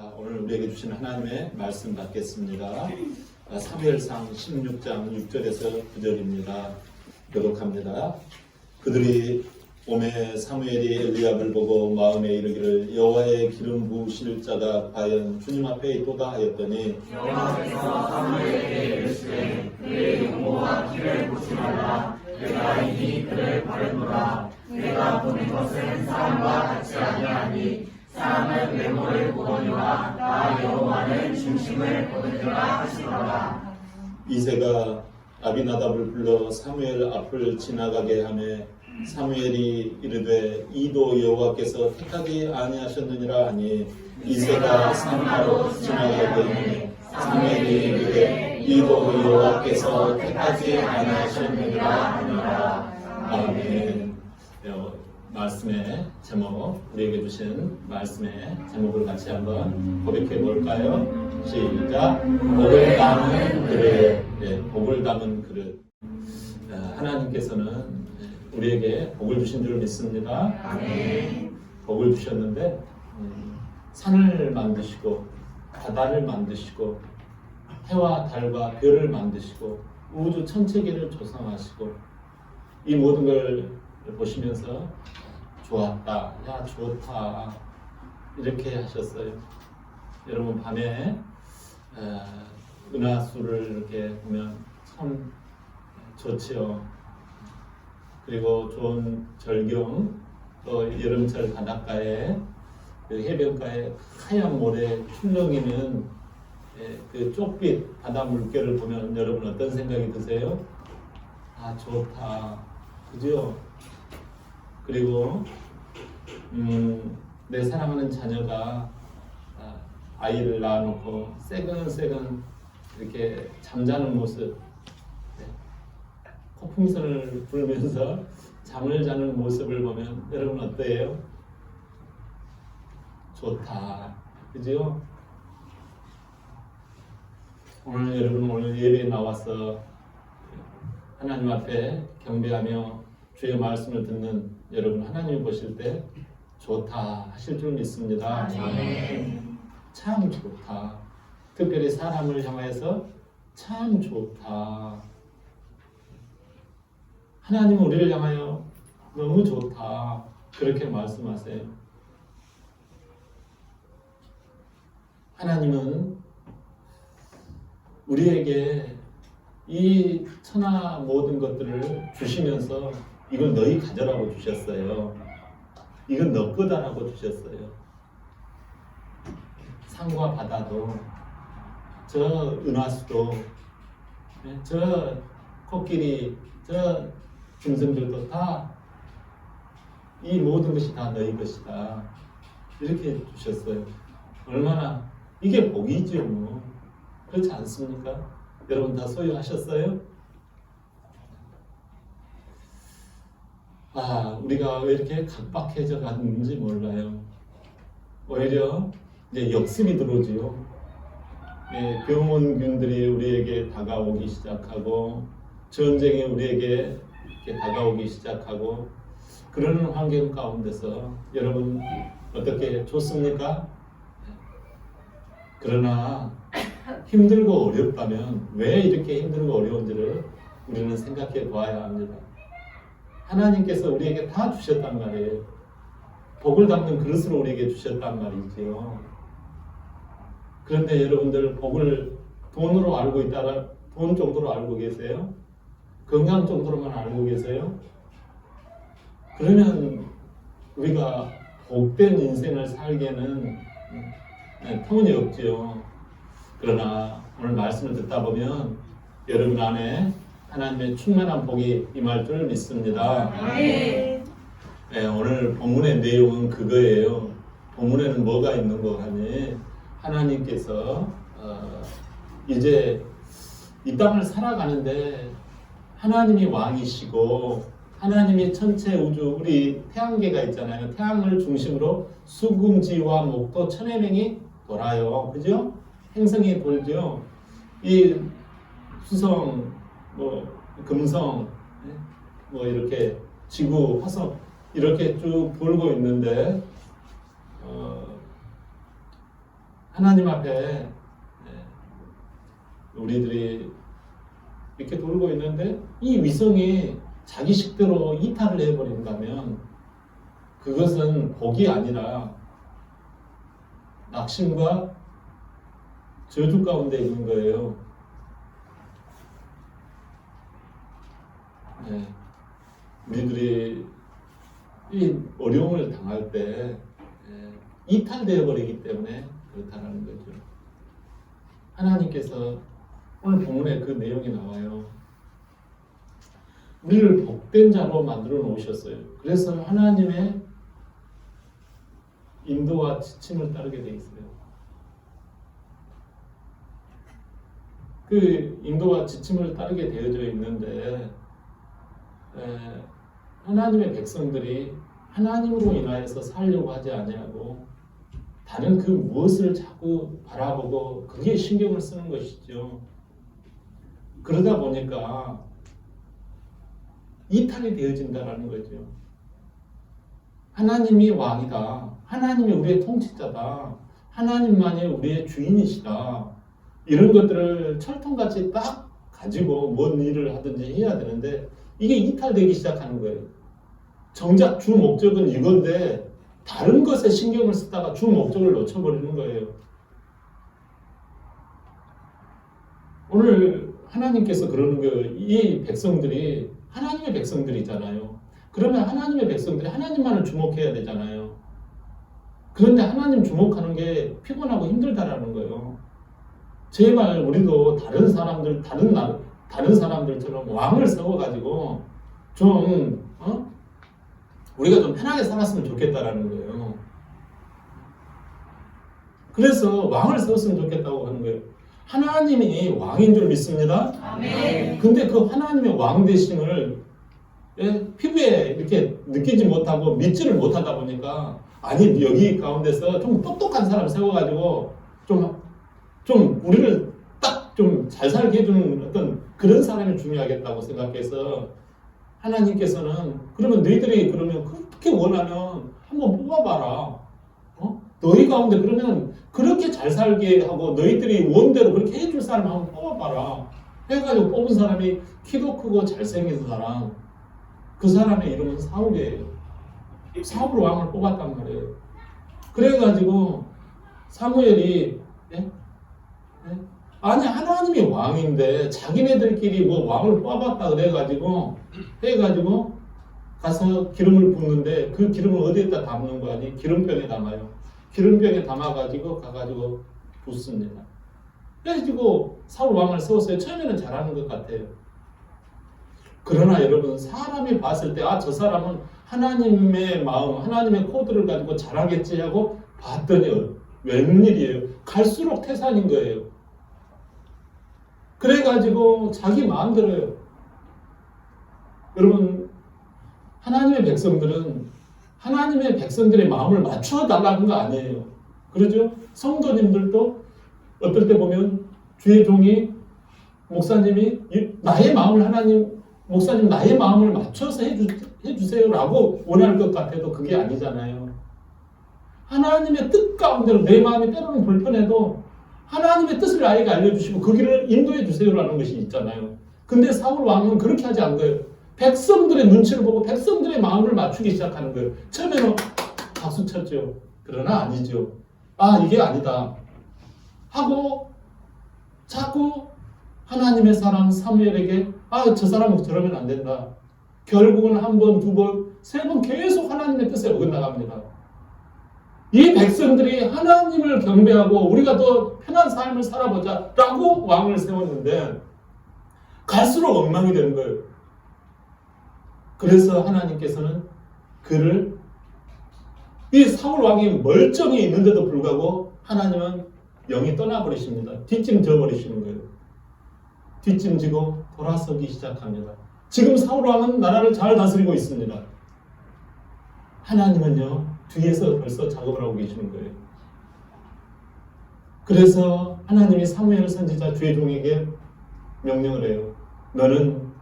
자, 오늘 우리에게 주신 하나님의 말씀 받겠습니다. 사무엘상 16장 6절에서 9절입니다. 교독합니다. 그들이 오매 사무엘이 엘리압을 보고 마음에 이르기를 여호와의 기름 부으실 자가 과연 주님 앞에 있도다 하였더니 여호와께서 사무엘에게 이르시되 그의 용모와 길을 보지 말라. 내가 이미 그를 버렸노라. 내가 보는 것은 사람과 같지 아니하니 사람은 외모를 보거니와 나 여호와는 중심을 보느니라 하시더라. 이새가 아비나답을 불러 사무엘 앞을 지나가게 하매 사무엘이 이르되 이도 여호와께서 택하지 아니하셨느니라 하니 이새가 사무엘로 지나가더니 사무엘이 이르되 이도 여호와께서 택하지 아니하셨느니라 하니라. 아멘. 말씀의 제목, 우리에게 주신 말씀의 제목을 같이 한번 고백해 볼까요? 시작. 복을 담은 그릇. 복을 담은 그릇. 하나님께서는 우리에게 복을 주신 줄 믿습니다. 아멘. 복을 주셨는데 산을 만드시고 바다를 만드시고 해와 달과 별을 만드시고 우주 천체계를 조성하시고 이 모든 걸 보시면서 좋았다, 야 좋다 이렇게 하셨어요. 여러분 밤에 은하수를 이렇게 보면 참 좋지요. 그리고 좋은 절경, 또 여름철 바닷가에 그 해변가에 하얀 모래 출렁이는 그 쪽빛 바다 물결을 보면 여러분 어떤 생각이 드세요? 아 좋다, 그죠? 그리고 내 사랑하는 자녀가 아이를 낳아놓고 새근새근 이렇게 잠자는 모습, 코풍선을 불면서 잠을 자는 모습을 보면 여러분 어때요? 좋다, 그죠? 오늘 예배에 나와서 하나님 앞에 경배하며 주의 말씀을 듣는 여러분, 하나님 보실 때 좋다 하실 줄 믿습니다. 아멘. 참 좋다. 특별히 사람을 향해서 참 좋다. 하나님은 우리를 향하여 너무 좋다. 그렇게 말씀하세요. 하나님은 우리에게 이 천하 모든 것들을 주시면서 이걸 너희 가져라고 주셨어요. 이건 너 거다라고 주셨어요. 산과 바다도, 저 은하수도, 저 코끼리, 저 짐승들도 다 이 모든 것이 다 너희 것이다. 이렇게 주셨어요. 얼마나 이게 복이죠. 뭐. 그렇지 않습니까? 여러분 다 소유하셨어요? 우리가 왜 이렇게 각박해져 갔는지 몰라요. 오히려 이제 역습이 들어오지요. 병원균들이 우리에게 다가오기 시작하고, 전쟁이 우리에게 이렇게 다가오기 시작하고, 그러는 환경 가운데서 여러분 어떻게 좋습니까? 그러나 힘들고 어렵다면 왜 이렇게 힘들고 어려운지를 우리는 생각해 보아야 합니다. 하나님께서 우리에게 다 주셨단 말이에요. 복을 담는 그릇으로 우리에게 주셨단 말이지요. 그런데 여러분들 복을 돈으로 알고 있다라, 돈 정도로 알고 계세요? 건강 정도로만 알고 계세요? 그러면 우리가 복된 인생을 살기에는 터무니 없지요. 그러나 오늘 말씀을 듣다 보면 여러분 안에 하나님의 충만한 복이 임할 줄 믿습니다. 오늘 본문의 내용은 그거예요. 본문에는 뭐가 있는 거 하니 하나님께서 이제 이 땅을 살아가는데 하나님이 왕이시고 하나님이 천체 우주, 우리 태양계가 있잖아요. 태양을 중심으로 수금지와 목도 천의 명이 돌아요. 그죠? 행성이 돌죠. 이 수성, 금성, 이렇게 지구, 화성 이렇게 쭉 돌고 있는데 하나님 앞에 우리들이 이렇게 돌고 있는데 이 위성이 자기 식대로 이탈을 해버린다면 그것은 복이 아니라 낙심과 저주 가운데 있는 거예요. 우리들이 이 어려움을 당할 때 이탈되어 버리기 때문에 그렇다는 거죠. 하나님께서 오늘 본문에 그 내용이 나와요. 우리를 복된 자로 만들어 놓으셨어요. 그래서 하나님의 인도와 지침을 따르게 돼 있어요. 그 인도와 지침을 따르게 되어져 있는데 하나님의 백성들이 하나님으로 인하여서 살려고 하지 아니하고 다른 그 무엇을 자꾸 바라보고 그게 신경을 쓰는 것이죠. 그러다 보니까 이탈이 되어진다라는 거죠. 하나님이 왕이다. 하나님이 우리의 통치자다. 하나님만이 우리의 주인이시다. 이런 것들을 철통같이 딱 가지고 뭔 일을 하든지 해야 되는데 이게 이탈되기 시작하는 거예요. 정작 주 목적은 이건데 다른 것에 신경을 쓰다가 주 목적을 놓쳐버리는 거예요. 오늘 하나님께서 그러는 거예요. 이 백성들이 하나님의 백성들이잖아요. 그러면 하나님의 백성들이 하나님만을 주목해야 되잖아요. 그런데 하나님 주목하는 게 피곤하고 힘들다라는 거예요. 제발 우리도 다른 사람들처럼 왕을 세워가지고 좀 우리가 좀 편하게 살았으면 좋겠다라는 거예요. 그래서 왕을 세웠으면 좋겠다고 하는 거예요. 하나님이 왕인 줄 믿습니다. 아멘. 근데 그 하나님의 왕 되심을 피부에 이렇게 느끼지 못하고 믿지를 못하다 보니까 아니 여기 가운데서 좀 똑똑한 사람 세워가지고 좀 우리를 딱 좀 잘 살게 해주는 어떤 그런 사람이 중요하겠다고 생각해서 하나님께서는 그러면 너희들이 그러면 그렇게 원하면 한번 뽑아봐라. 너희 가운데 그러면 그렇게 잘 살게 하고 너희들이 원대로 그렇게 해줄 사람 한번 뽑아봐라. 해가지고 뽑은 사람이 키도 크고 잘생긴 사람. 그 사람의 이름은 사울이에요. 사울 왕을 뽑았단 말이에요. 그래가지고 사무엘이 아니 하나님이 왕인데 자기네들끼리 뭐 왕을 뽑았다 그래가지고 해가지고 가서 기름을 붓는데 그 기름을 어디에다 담는 거 아니? 기름병에 담아요. 기름병에 담아가지고 가가지고 붓습니다. 그래가지고 사울 왕을 세웠어요. 처음에는 잘하는 것 같아요. 그러나 여러분 사람이 봤을 때 저 사람은 하나님의 마음, 하나님의 코드를 가지고 잘하겠지 하고 봤더니 웬일이에요. 갈수록 태산인 거예요. 그래가지고 자기 마음대로요. 여러분 하나님의 백성들은 하나님의 백성들의 마음을 맞춰 달라는 거 아니에요. 그러죠? 성도님들도 어떨 때 보면 주의 종이 목사님이 나의 마음을 목사님 나의 마음을 맞춰서 해주세요라고 원할 것 같아도 그게 아니잖아요. 하나님의 뜻 가운데로 내 마음이 때로는 불편해도 하나님의 뜻을 나에게 알려주시고 그 길을 인도해 주세요라는 것이 있잖아요. 근데 사울 왕은 그렇게 하지 않은 거예요. 백성들의 눈치를 보고 백성들의 마음을 맞추기 시작하는 거예요. 처음에는 박수 쳤죠. 그러나 아니죠. 이게 아니다 하고 자꾸 하나님의 사람 사무엘에게 저 사람은 저러면 안 된다. 결국은 한 번, 두 번, 세 번 계속 하나님의 뜻에 어긋나갑니다. 이 백성들이 하나님을 경배하고 우리가 더 편한 삶을 살아보자 라고 왕을 세웠는데 갈수록 엉망이 되는 거예요. 그래서 하나님께서는 이 사울 왕이 멀쩡히 있는데도 불구하고 하나님은 영이 떠나버리십니다. 뒷짐져 버리시는 거예요. 뒷짐지고 돌아서기 시작합니다. 지금 사울 왕은 나라를 잘 다스리고 있습니다. 하나님은요 뒤에서 벌써 작업을 하고 계시는 거예요. 그래서 하나님이 사무엘 선지자 주의 종에게 명령을 해요. 너는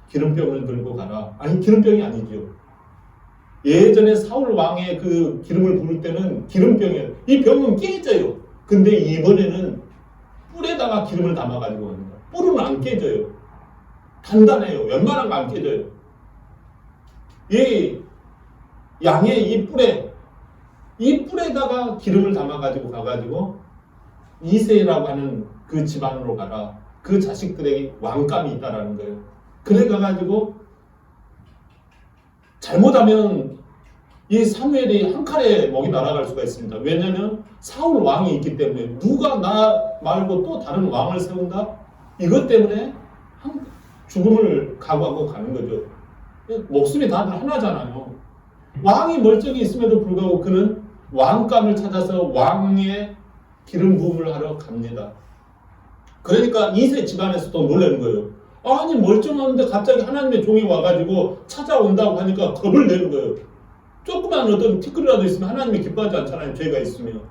기름병을 들고 가라. 아니 기름병이 아니죠. 예전에 사울 왕의 그 기름을 부을 때는 기름병이에요. 이 병은 깨져요. 근데 이번에는 뿔에다가 기름을 담아가지고 합니다. 뿔은 안 깨져요. 단단해요. 웬만한 거 안 깨져요. 이 양의 이 뿔에다가 기름을 담아가지고 가가지고 이세라고 하는 그 집안으로 가라. 그 자식들에게 왕감이 있다라는 거예요. 그래 가가지고 잘못하면 이 사무엘이 한 칼에 목이 날아갈 수가 있습니다. 왜냐하면 사울 왕이 있기 때문에 누가 나 말고 또 다른 왕을 세운다? 이것 때문에 죽음을 각오하고 가는 거죠. 목숨이 다들 하나잖아요. 왕이 멀쩡히 있음에도 불구하고 그는 왕감을 찾아서 왕의 기름 부음을 하러 갑니다. 그러니까 이세 집안에서도 놀라는 거예요. 아니 멀쩡한데 갑자기 하나님의 종이 와가지고 찾아온다고 하니까 겁을 내는 거예요. 조그만 어떤 티끌이라도 있으면 하나님이 기뻐하지 않잖아요. 죄가 있으면.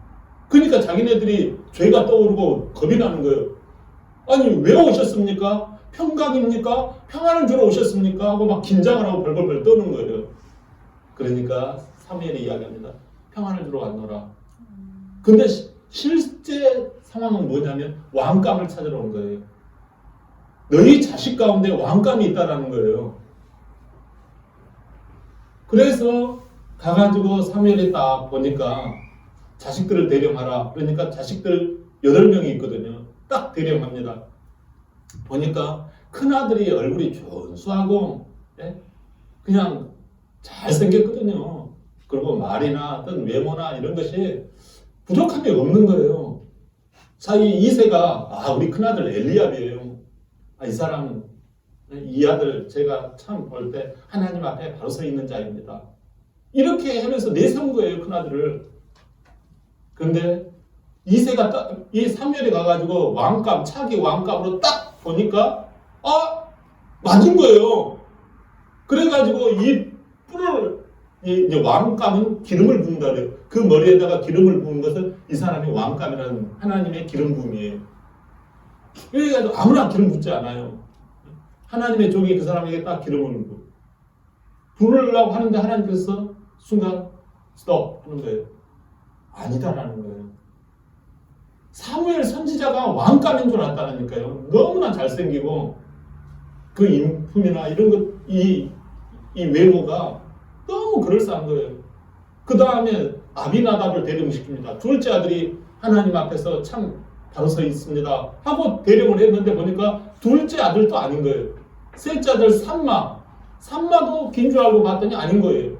그러니까 자기네들이 죄가 떠오르고 겁이 나는 거예요. 아니 왜 오셨습니까? 평강입니까? 평안을 주러 오셨습니까? 하고 막 긴장을 하고 벌벌벌 떠는 거예요. 그러니까 사무엘이 이야기합니다. 평안을 주러 왔노라. 근데 실제 상황은 뭐냐면 왕감을 찾으러 온 거예요. 너희 자식 가운데 왕감이 있다라는 거예요. 그래서 가가지고 사무엘이 딱 보니까 자식들을 대령하라. 그러니까 자식들 8명이 있거든요. 딱 대령합니다. 보니까 큰아들이 얼굴이 준수하고 그냥 잘생겼거든요. 그리고 말이나 어떤 외모나 이런 것이 부족함이 없는 거예요. 사이 이세가 우리 큰아들 엘리압이에요. 이 사람 이 아들 제가 참 볼 때 하나님 앞에 바로 서 있는 자입니다. 이렇게 하면서 내세운 거예요. 큰아들을. 그런데 이세가 딱 이 사무엘이 가가지고 왕감 차기 왕감으로 딱 보니까 맞은 거예요. 그래가지고 이 뿔을 이제 왕감은 기름을 부은다 그래요. 그 머리에다가 기름을 부은 것은 이 사람이 왕감이라는 하나님의 기름 부음이에요. 그래가지고 아무나 기름 붓지 않아요. 하나님의 종이 그 사람에게 딱 기름을 부으려고 하는데 하나님께서 순간 스톱 하는 거예요. 아니다라는 거예요. 사무엘 선지자가 왕감인 줄 알았다니까요. 너무나 잘생기고 그 인품이나 이런 것, 이 외모가 너무 그럴싸한 거예요. 그 다음에 아비나답을 대령시킵니다. 둘째 아들이 하나님 앞에서 참 바로 서 있습니다 하고 대령을 했는데 보니까 둘째 아들도 아닌 거예요. 셋째 아들 삼마도 긴 줄 알고 봤더니 아닌 거예요.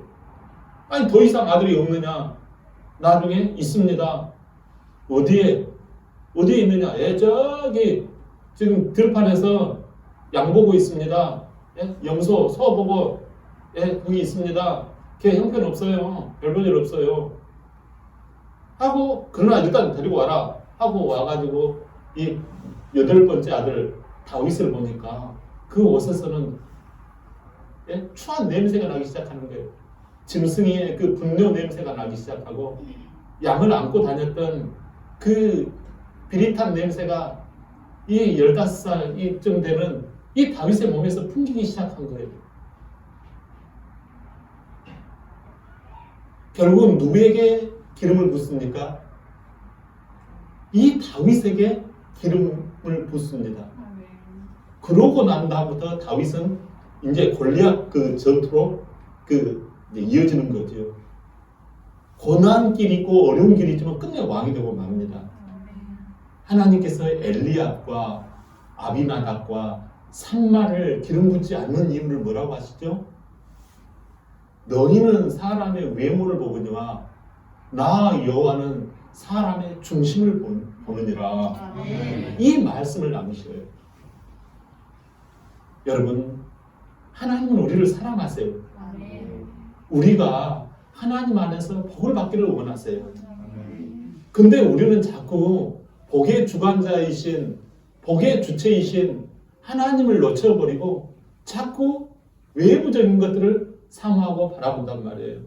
아니 더 이상 아들이 없느냐? 나중에 있습니다. 어디에 있느냐? 저기 지금 들판에서 양 보고 있습니다. 염소, 소 보고 거기 있습니다. 걔 형편 없어요. 별 볼 일 없어요. 하고 그러나 일단 데리고 와라 하고 와가지고 이 8번째 아들 다윗을 보니까 그 옷에서는 추한 냄새가 나기 시작하는 거예요. 짐승의 그 분뇨 냄새가 나기 시작하고 양을 안고 다녔던 그 비릿한 냄새가 이 15살쯤 되는 이 다윗의 몸에서 풍기기 시작한 거예요. 결국 누구에게 기름을 붓습니까? 이 다윗에게 기름을 붓습니다. 그러고 난 다음부터 다윗은 이제 골리앗 그 전투로 이제 이어지는 거죠. 고난 길이 있고 어려운 길이 있지만 끝내 왕이 되고 맙니다. 하나님께서 엘리압과 아비나답과 삼마를 기름 붓지 않는 이유를 뭐라고 하시죠? 너희는 사람의 외모를 보거니와 나 여호와는 사람의 중심을 보느니라. 이 말씀을 남기셔요. 여러분, 하나님은 우리를 사랑하세요. 우리가 하나님 안에서 복을 받기를 원하세요. 근데 우리는 자꾸 복의 주관자이신, 복의 주체이신 하나님을 놓쳐버리고 자꾸 외부적인 것들을 사모하고 바라본단 말이에요.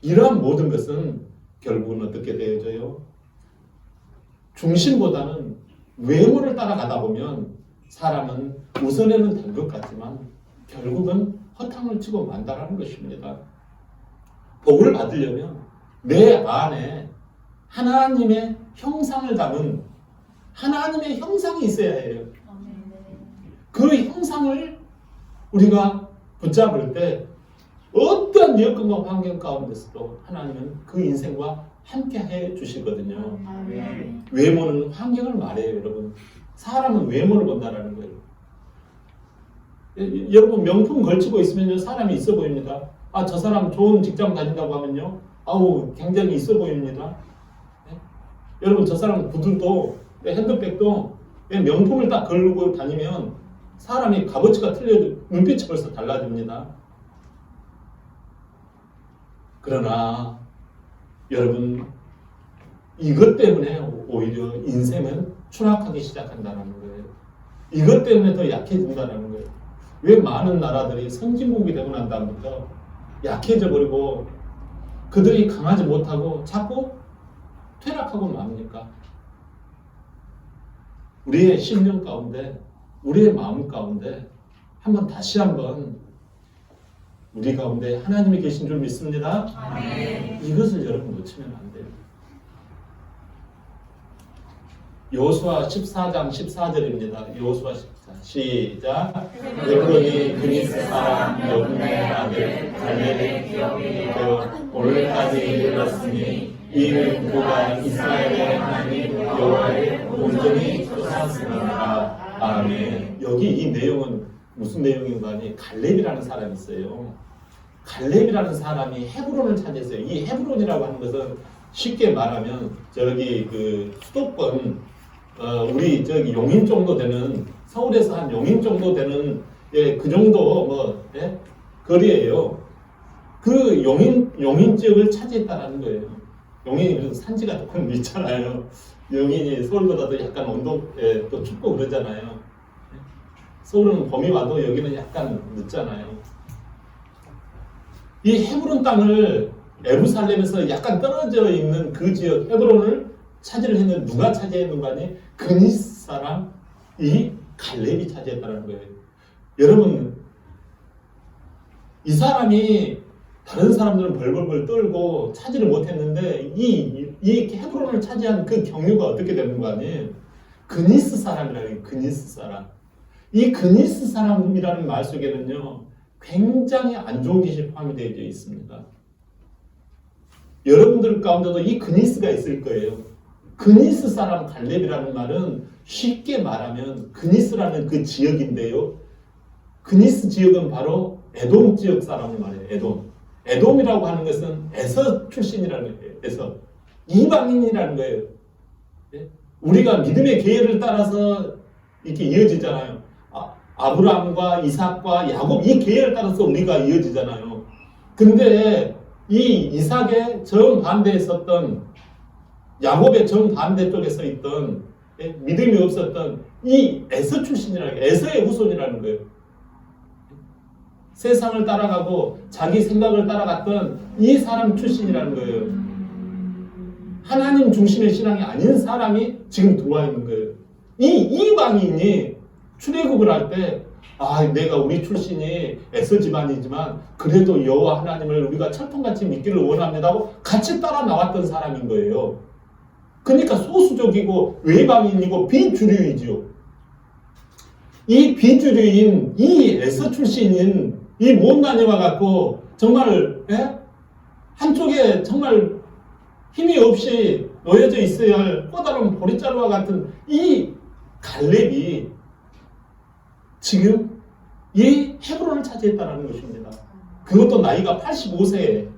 이러한 모든 것은 결국은 어떻게 되어져요? 중심보다는 외모를 따라가다 보면 사람은 우선에는 된 것 같지만 결국은 허탕을 치고 만다라는 것입니다. 복을 받으려면 내 안에 하나님의 형상을 담은 하나님의 형상이 있어야 해요. 그 형상을 우리가 붙잡을 때 어떤 여건과 환경 가운데서도 하나님은 그 인생과 함께 해 주시거든요. 외모는 환경을 말해요, 여러분. 사람은 외모를 본다라는 거예요. 여러분 명품 걸치고 있으면요 사람이 있어 보입니다. 아, 저 사람 좋은 직장 다닌다고 하면요 아우 굉장히 있어 보입니다. 네? 여러분 저 사람 구두도 핸드백도 명품을 딱 걸고 다니면 사람이 값어치가 틀려 눈빛이 벌써 달라집니다. 그러나 여러분 이것 때문에 오히려 인생은 추락하기 시작한다는 거예요. 이것 때문에 더 약해진다는 거예요. 왜 많은 나라들이 선진국이 되고 난 다음부터 약해져 버리고 그들이 강하지 못하고 자꾸 퇴락하고 맙니까? 우리의 심령 가운데 우리의 마음 가운데 다시 한번 우리 가운데 하나님이 계신 줄 믿습니다. 아멘. 이것을 여러분 놓치면 안 돼요. 여호수아 14장 14절입니다. 여호수아 14 시작. 헤브론이 그니스 사람 여분의 아들 갈렙의 기업이 되어 오늘까지 이르렀으니 이는 그가 이스라엘의 하나님 여호와를 온전히 쫓았습니다. 아멘. 여기 이 내용은 무슨 내용인가 하니 갈렙이라는 사람이 있어요. 갈렙이라는 사람이 헤브론을 차지했어요. 이 헤브론이라고 하는 것은 쉽게 말하면 저기 그 수도권 우리 저기 용인 정도 되는 서울에서 한 용인 정도 되는 그 정도 거리예요. 그 용인 지역을 차지했다는 거예요. 용인이 산지가 조금 있잖아요. 용인이 서울보다도 약간 온도에 또 춥고 그러잖아요. 서울은 봄이 와도 여기는 약간 늦잖아요. 이 헤브론 땅을 예루살렘에서 약간 떨어져 있는 그 지역 헤브론을 차지를 했는데 누가 차지했는가 하니 그니스 사람 이 갈렙이 차지했다는 거예요. 여러분 이 사람이 다른 사람들은 벌벌벌 떨고 차지를 못했는데 이 헤브론을 차지한 그 경유가 어떻게 되는가 하니 그니스 사람이라는 그니스 사람. 이 그니스 사람이라는 말 속에는요 굉장히 안 좋은 것이 포함이 되어 있습니다. 여러분들 가운데도 이 그니스가 있을 거예요. 그니스 사람 갈렙이라는 말은 쉽게 말하면 그니스라는 그 지역인데요. 그니스 지역은 바로 에돔 지역 사람을 말해요. 에돔. 에돔이라고 하는 것은 에서 출신이라는 거예요. 에서. 이방인이라는 거예요. 우리가 믿음의 계열을 따라서 이렇게 이어지잖아요. 아브라함과 이삭과 야곱 이 계열을 따라서 우리가 이어지잖아요. 근데 이 이삭의 정반대에 섰던 야곱의 정반대 쪽에 서 있던 믿음이 없었던 이 에서 출신이라는 거예요. 에서의 후손이라는 거예요. 세상을 따라가고 자기 생각을 따라갔던 이 사람 출신이라는 거예요. 하나님 중심의 신앙이 아닌 사람이 지금 들어와 있는 거예요. 이 이방인이 출애굽을 할 때 내가 우리 출신이 에서 집안이지만 그래도 여호와 하나님을 우리가 철통같이 믿기를 원합니다 하고 같이 따라 나왔던 사람인 거예요. 그러니까 소수족이고 외방인이고 비주류이죠. 이 비주류인 이 에서 출신인 이 못난이와 같고 정말 한쪽에 정말 힘이 없이 놓여져 있어야 할 뻗어놓은 보리자루와 같은 이 갈렙이 지금 이 헤브론을 차지했다는 것입니다. 그것도 나이가 85세에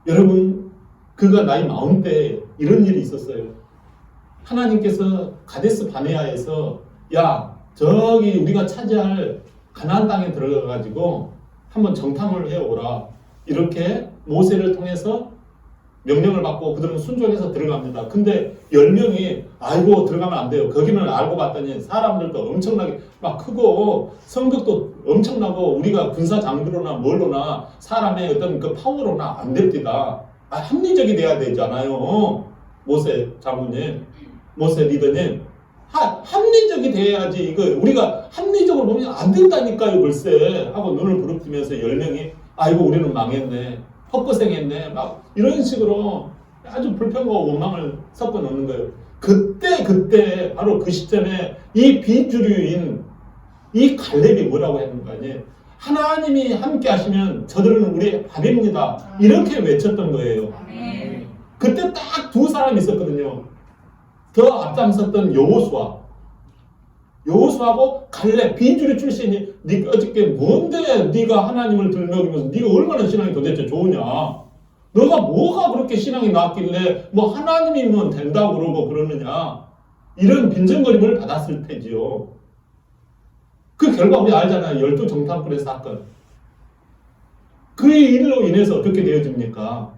여러분 그가 나이 40대에 이런 일이 있었어요. 하나님께서 가데스 바네아에서 저기 우리가 차지할 가나안 땅에 들어가가지고 한번 정탐을 해오라 이렇게 모세를 통해서 명령을 받고 그들은 순종해서 들어갑니다. 근데 10명이 아이고 들어가면 안 돼요. 거기는 알고 봤더니 사람들도 엄청나게 막 크고 성벽도 엄청나고 우리가 군사 장비로나 뭘로나 사람의 어떤 그 파워로나 안 됩니다. 합리적이 돼야 되잖아요. 모세 장군님, 모세 리더님. 합리적이 돼야지. 이거 우리가 합리적으로 보면 안 된다니까요. 글쎄 하고 눈을 부릅뜨면서 10명이 아이고 우리는 망했네. 헛고생했네. 막 이런 식으로 아주 불평과 원망을 섞어 놓는 거예요. 그때 바로 그 시점에 이 비주류인 이 갈렙이 뭐라고 했는 거 아니에요? 하나님이 함께 하시면 저들은 우리의 밥입니다. 이렇게 외쳤던 거예요. 그때 딱 두 사람이 있었거든요. 더 앞장섰던 여호수아하고 갈렙, 비주류 출신이 네가 어저께 뭔데 네가 하나님을 들먹이면서 네가 얼마나 신앙이 도대체 좋으냐? 너가 뭐가 그렇게 신앙이 낮길래 뭐 하나님이면 된다고 그러고 그러느냐? 이런 빈정거림을 받았을 테지요. 그 결과 우리 알잖아요. 12정탐꾼의 사건. 그 일로 인해서 어떻게 되어집니까?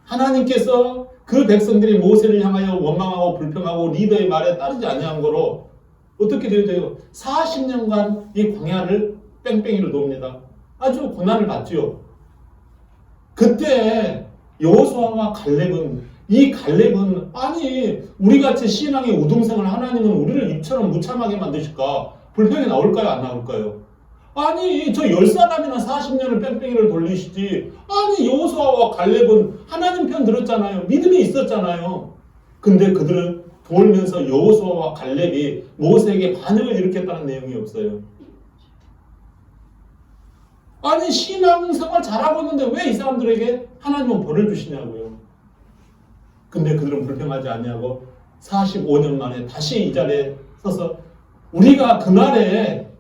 하나님께서 그 백성들이 모세를 향하여 원망하고 불평하고 리더의 말에 따르지 아니한 거로 어떻게 되어져요? 40년간 이 광야를 뺑뺑이로 돕니다. 아주 고난을 받죠. 그때 여호수아와 갈렙은 아니 우리같이 신앙의 우등생을 하나님은 우리를 입처럼 무참하게 만드실까? 불평이 나올까요? 안 나올까요? 아니 저 10사람이나 40년을 뺑뺑이를 돌리시지. 아니 여호수아와 갈렙은 하나님 편 들었잖아요. 믿음이 있었잖아요. 근데 그들은 돌면서 여호수아와 갈렙이 모세에게 반역을 일으켰다는 내용이 없어요. 아니 신앙생활 잘하고 있는데 왜 이 사람들에게 하나님은 벌을 주시냐고요. 근데 그들은 불평하지 않냐고 45년 만에 다시 이 자리에 서서 우리가 그날에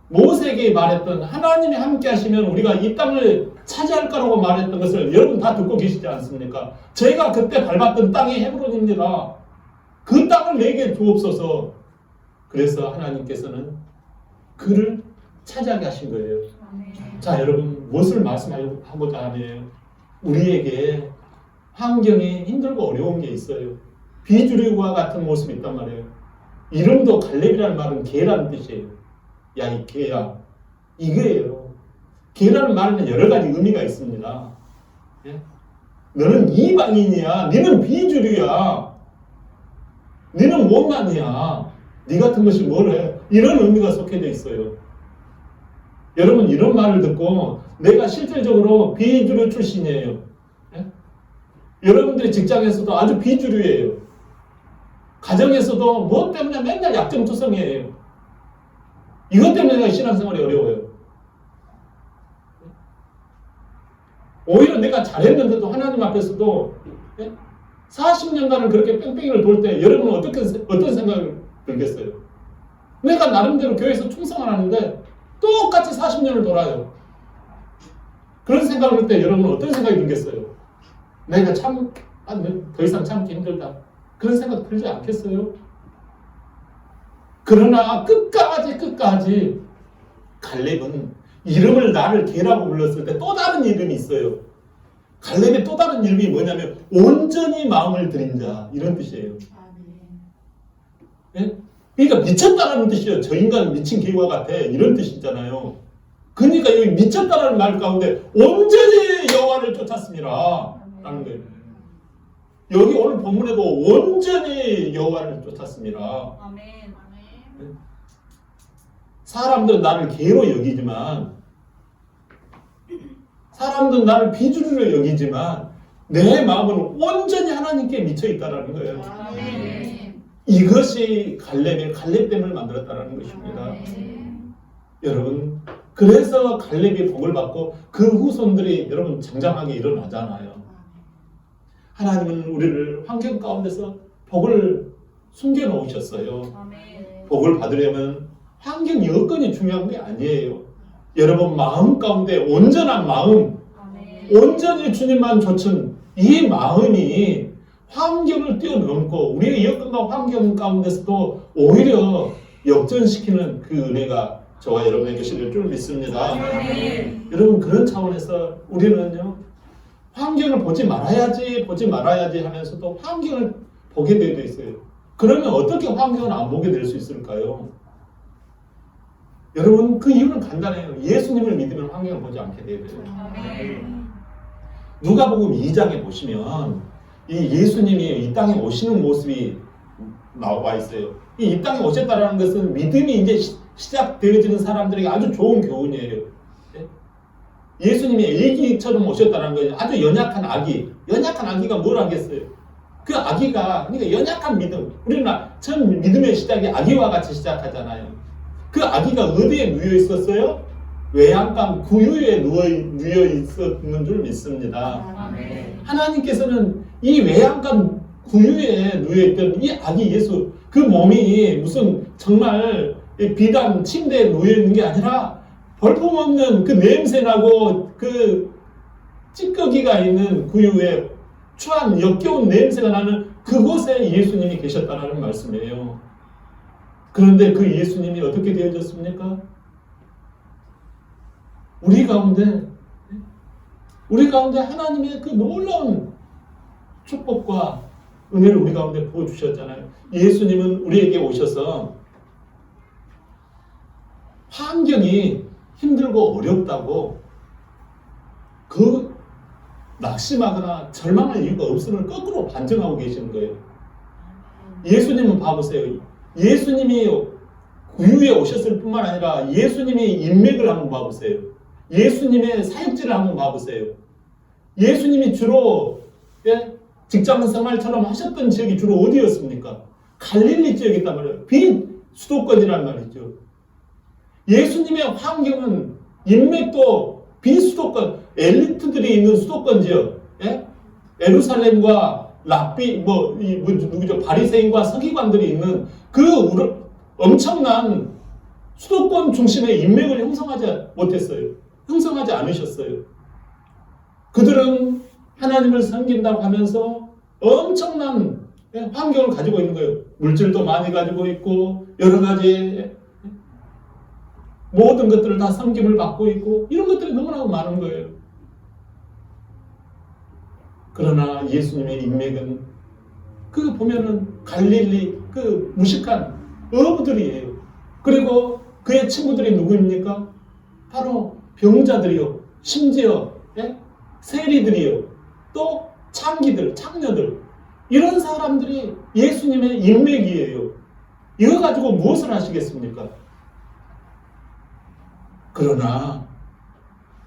모세에게 말했던 하나님이 함께 하시면 우리가 이 땅을 차지할 거라고 말했던 것을 여러분 다 듣고 계시지 않습니까? 제가 그때 밟았던 땅이 헤브론입니다. 그 땅을 내게 주옵소서. 그래서 하나님께서는 그를 차지하게 하신 거예요. 자, 여러분 무엇을 말씀하고자 하네요? 우리에게 환경이 힘들고 어려운 게 있어요. 비주류와 같은 모습이 있단 말이에요. 이름도 갈렙이라는 말은 개라는 뜻이에요. 야, 이 개야. 이거예요. 개라는 말에는 여러 가지 의미가 있습니다. 예? 너는 이방인이야. 너는 비주류야. 너는 못난이야. 네 같은 것이 뭘 해? 이런 의미가 속해져 있어요. 여러분 이런 말을 듣고 내가 실질적으로 비주류 출신이에요. 예? 여러분들이 직장에서도 아주 비주류예요. 가정에서도 뭐 때문에 맨날 약점투성이에요. 이것 때문에 내가 신앙생활이 어려워요. 오히려 내가 잘했는데도 하나님 앞에서도 40년간을 그렇게 뺑뺑이를 돌 때 여러분은 어떤 생각을 들겠어요? 내가 나름대로 교회에서 충성을 하는데 똑같이 40년을 돌아요. 그런 생각을 할 때 여러분은 어떤 생각이 들겠어요? 내가 더 이상 참기 힘들다. 그런 생각 들지 않겠어요? 그러나 끝까지 갈렙은 이름을 나를 개라고 불렀을 때 또 다른 이름이 있어요. 갈렙의 또 다른 이름이 뭐냐면 온전히 마음을 들인 자 이런 뜻이에요. 예? 그러니까 미쳤다라는 뜻이에요. 저 인간 미친 개와 같아 이런 뜻이잖아요. 그러니까 여기 미쳤다라는 말 가운데 온전히 여호와를 쫓았습니다 라는 거예요. 여기 오늘 본문에도 온전히 여호와를 쫓았습니다. 아멘. 사람들은 나를 개로 여기지만 사람들은 나를 비주류로 여기지만 내 마음은 온전히 하나님께 미쳐 있다라는 거예요. 아멘. 이것이 갈렙됨을 만들었다라는 것입니다. 아멘. 여러분 그래서 갈렙이 복을 받고 그 후손들이 여러분 장장하게 일어나잖아요. 하나님은 우리를 환경 가운데서 복을 숨겨 놓으셨어요. 아멘. 복을 받으려면 환경 여건이 중요한 게 아니에요. 여러분 마음 가운데 온전한 마음, 아멘. 온전히 주님만 좇은 이 마음이 환경을 뛰어넘고 우리의 여건과 환경 가운데서도 오히려 역전시키는 그 은혜가 저와 여러분에게 계실 줄 믿습니다. 아멘. 여러분 그런 차원에서 우리는요 환경을 보지 말아야지 하면서도 환경을 보게 되어 있어요. 그러면 어떻게 환경을 안 보게 될 수 있을까요? 여러분 그 이유는 간단해요. 예수님을 믿으면 환경을 보지 않게 돼요. 아멘. 누가복음 2장에 보시면 이 예수님이 이 땅에 오시는 모습이 나와 있어요. 이 땅에 오셨다라는 것은 믿음이 이제 시작되어지는 사람들에게 아주 좋은 교훈이에요. 예수님이 애기처럼 오셨다는 거예요. 아주 연약한 아기, 연약한 아기가 뭘 하겠어요? 그 아기가, 그러니까 연약한 믿음. 우리는 처음 믿음의 시작이 아기와 같이 시작하잖아요. 그 아기가 어디에 누워 있었어요? 외양간 구유에 누워 있었는 줄 믿습니다. 아멘. 하나님께서는 이 외양간 구유에 누워 있던 이 아기 예수, 그 몸이 무슨 정말 비단 침대에 누워 있는 게 아니라 볼품없는 그 냄새나고 그 찌꺼기가 있는 구유에 추한 역겨운 냄새가 나는 그곳에 예수님이 계셨다는 말씀이에요. 그런데 그 예수님이 어떻게 되어졌습니까? 우리 가운데 하나님의 그 놀라운 축복과 은혜를 우리 가운데 부어주셨잖아요. 예수님은 우리에게 오셔서 환경이 힘들고 어렵다고 그 낙심하거나 절망할 이유가 없음을 거꾸로 반증하고 계시는 거예요. 예수님은 봐보세요. 예수님이 구유에 오셨을 뿐만 아니라 예수님의 인맥을 한번 봐보세요. 예수님의 사역지를 한번 봐보세요. 예수님이 주로 직장 생활처럼 하셨던 지역이 주로 어디였습니까? 갈릴리 지역이었단 말이에요. 비수도권이란 말이죠. 예수님의 환경은 인맥도 비수도권, 엘리트들이 있는 수도권 지역, 예루살렘과 누구죠? 바리새인과 서기관들이 있는 그 엄청난 수도권 중심의 인맥을 형성하지 못했어요. 형성하지 않으셨어요. 그들은 하나님을 섬긴다고 하면서 엄청난 환경을 가지고 있는 거예요. 물질도 많이 가지고 있고 여러 가지 모든 것들을 다 섬김을 받고 있고 이런 것들이 너무나 많은 거예요. 그러나 예수님의 인맥은 그 보면은 갈릴리 그 무식한 어부들이에요. 그리고 그의 친구들이 누구입니까? 바로 병자들이요. 심지어 세리들이요. 또 창기들, 창녀들 이런 사람들이 예수님의 인맥이에요. 이거 가지고 무엇을 하시겠습니까? 그러나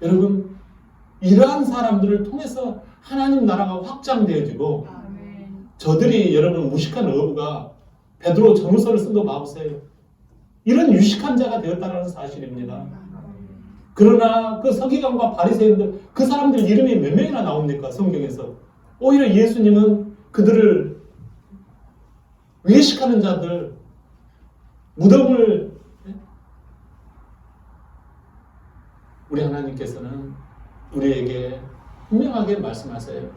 여러분 이러한 사람들을 통해서 하나님 나라가 확장되어지고 저들이 여러분 무식한 어부가 베드로 전후서를 쓴 거 봐보세요. 이런 유식한 자가 되었다는 사실입니다. 그러나 그 서기관과 바리새인들 그 사람들 이름이 몇 명이나 나옵니까? 성경에서. 오히려 예수님은 그들을 외식하는 자들 무덤을 우리 하나님께서는 우리에게 분명하게 말씀하세요.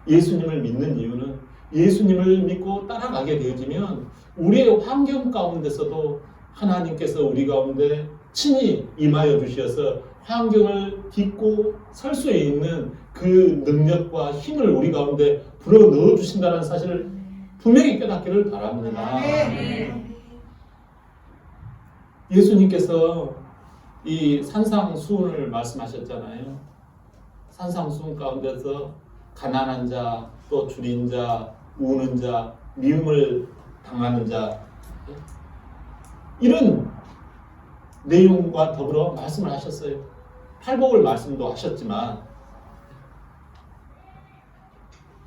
예수님을 믿는 이유는 예수님을 믿고 따라가게 되어지면 우리의 환경 가운데서도 하나님께서 우리 가운데 친히 임하여 주셔서 환경을 딛고 설 수 있는 그 능력과 힘을 우리 가운데 불어넣어 주신다는 사실을 분명히 깨닫기를 바랍니다. 예수님께서 이 산상수훈을 말씀하셨잖아요. 산상수훈 가운데서 가난한 자, 또 줄인 자, 우는 자, 미움을 당하는 자 이런 내용과 더불어 말씀을 하셨어요. 팔복을 말씀도 하셨지만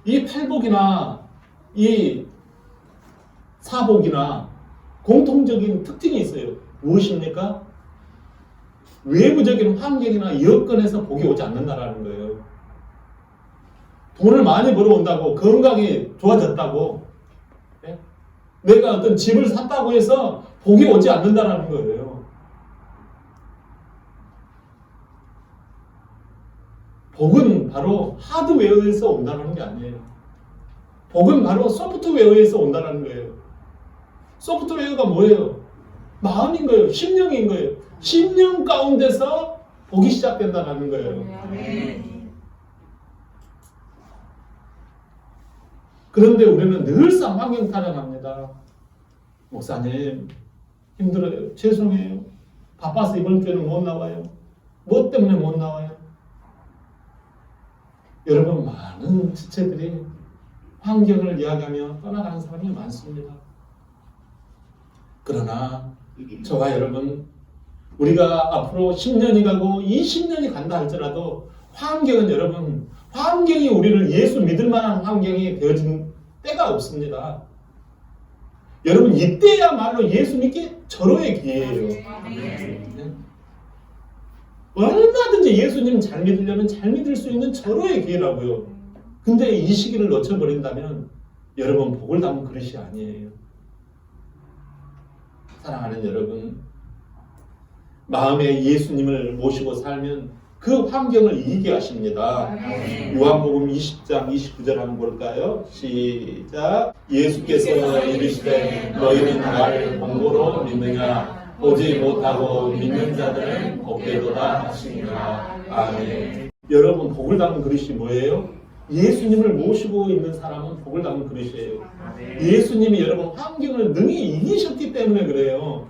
이 팔복이나 이 사복이나 공통적인 특징이 있어요. 무엇입니까? 외부적인 환경이나 여건에서 복이 오지 않는다라는 거예요. 돈을 많이 벌어온다고 건강이 좋아졌다고 내가 어떤 집을 샀다고 해서 복이 오지 않는다라는 거예요. 복은 바로 하드웨어에서 온다는 게 아니에요. 복은 바로 소프트웨어에서 온다는 거예요. 소프트웨어가 뭐예요? 마음인 거예요. 심령인 거예요. 심령 가운데서 복이 시작된다는 거예요. 그런데 우리는 늘상 환경 타령합니다. 목사님 힘들어요. 죄송해요. 바빠서 이번 주에는 못 나와요. 뭐 때문에 못 나와요? 여러분 많은 지체들이 환경을 이야기하며 떠나가는 사람이 많습니다. 그러나 저와 여러분 우리가 앞으로 10년이 가고 20년이 간다 할지라도 환경은 여러분, 환경이 우리를 예수 믿을 만한 환경이 되어진 때가 없습니다. 여러분, 이때야말로 예수 믿기 절호의 기회예요. 얼마든지 예수님 잘 믿으려면 잘 믿을 수 있는 절호의 기회라고요. 근데 이 시기를 놓쳐버린다면 여러분, 복을 담은 그릇이 아니에요. 사랑하는 여러분, 마음에 예수님을 모시고 살면 그 환경을 이기게 하십니다. 요한복음 20장 29절 한번 볼까요? 시작. 예수께서 이르시되 너희는 나를 본고로 믿느냐? 보지 못하고 믿는 자들은 복되도다 하시니라. 아멘. 여러분, 복을 담은 그릇이 뭐예요? 예수님을 모시고 있는 사람은 복을 담은 그릇이에요. 예수님이 여러분 환경을 능히 이기셨기 때문에 그래요.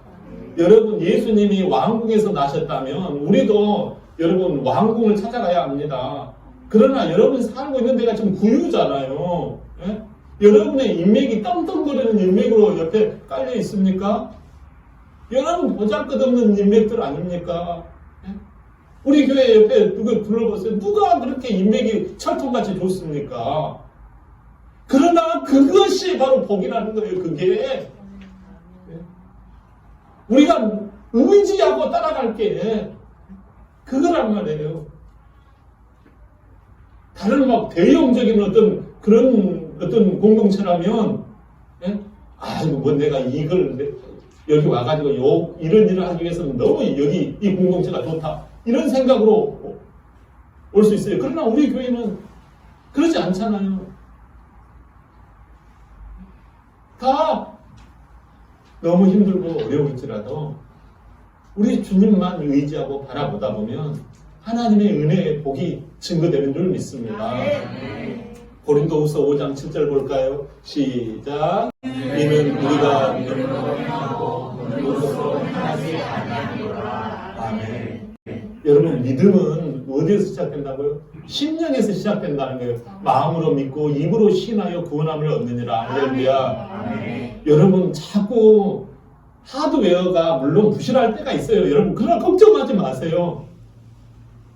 여러분, 예수님이 왕궁에서 나셨다면 우리도 여러분 왕궁을 찾아가야 합니다. 그러나 여러분 살고 있는 데가 지금 구유잖아요. 예? 여러분의 인맥이 떵떵거리는 인맥으로 옆에 깔려 있습니까? 여러분 보잘것없는 인맥들 아닙니까? 예? 우리 교회 옆에 누구 불러보세요. 누가 그렇게 인맥이 철통같이 좋습니까? 그러나 그것이 바로 복이라는 거예요. 그게 우리가 의지하고 따라갈 게 그거란 말이에요. 다른 막 대형적인 그런 공동체라면, 예? 아이고, 뭐 내가 이걸 여기 와가지고 이런 일을 하기 위해서는 너무 여기 이 공동체가 좋다. 이런 생각으로 올 수 있어요. 그러나 우리 교회는 그러지 않잖아요. 다 너무 힘들고 어려울지라도 우리 주님만 의지하고 바라보다 보면 하나님의 은혜의 복이 증거되는 줄 믿습니다. 고린도후서 5장 7절 볼까요? 시작. 이는 우리가 믿음으로 행하고 눈으로 행하지 아니하노라. 아멘. 여러분, 믿음은 어디에서 시작된다고요? 심령에서 시작된다는 거예요. 마음으로 믿고 입으로 신하여 구원함을 얻느니라. 할렐루야. 여러분, 자꾸 하드웨어가 물론 부실할 때가 있어요. 여러분, 그러나 걱정하지 마세요.